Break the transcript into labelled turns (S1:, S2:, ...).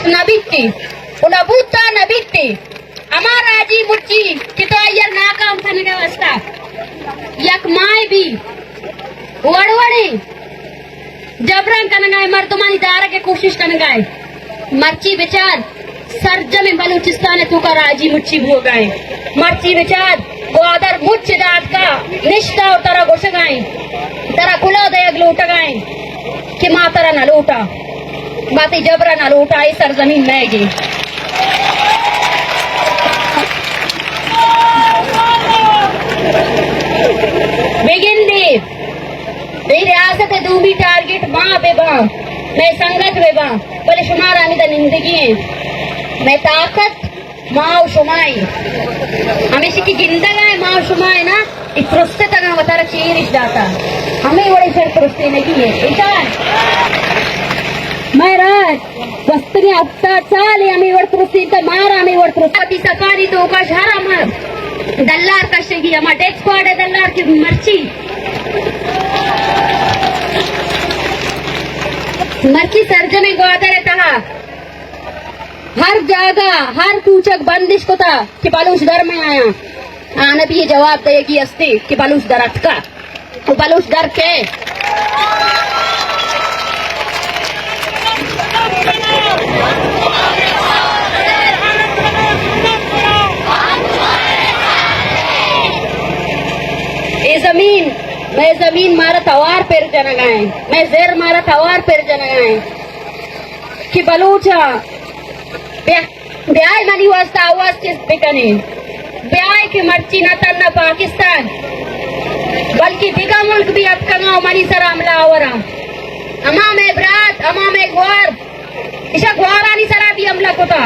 S1: nabitti unabutta nabitti amara aji mucci kito ayar nakam thanega wasta yak mai bi वड़वड़ी जबरन कनगाए मर्दमानी दारा के कोशिश कनगाए मर्ची विचार सरज में बलूचिस्तान है तुका राजी मुच्ची भो गए मर्ची विचार ग्वादर मुच्च दाद का निष्ठा और तरह घुस गए तरह खुला दयग लूट गए कि माँ तरह न लूटा बाती जबरा न लूटा इस सरजमीन में गी बिगिन दी रियासत दूबी टारगेट माँ बेबा मैं संगत बेबा बोले शुमार आनी तो निंदगी है मैं ताकत माँ शुमाई हमेशा की गिंदगा है माँ शुमाई ना इस प्रोस्ते तक हम बता रहे चीरिश जाता हमें बड़े सर प्रोस्ते नहीं है इशान मैं रात वस्तुनी अफ्ता चाली हमें वड़ प्रोस्ते तो मारा हमें वड़ प्रोस्ते अभी सकारी तो का शहर हमार दल्लार का शगी हमार डेथ स्क्वाड है दल्लार की मर्ची मर्ची सर्ज में ग्वादर कहा हर जगह हर पूछक बंदिश को था कि बलूच दर में आया आने भी ये जवाब देगी अस्ती कि बलूच दर अटका तो बलूच दर के ये जमीन मैं जमीन मारा तवार पेर जनगाए मैं जेर मारा तवार पेर जनगाए कि बलूचा ब्याह मनी वास्ता आवाज किस बिकने ब्याह की मर्ची न तन्ना पाकिस्तान बल्कि दिगा मुल्क भी अब कंगाओ मनी सर हमला आवरा अमा में ब्रात अमा में ग्वार इशा ग्वारानी सरा भी हमला कोता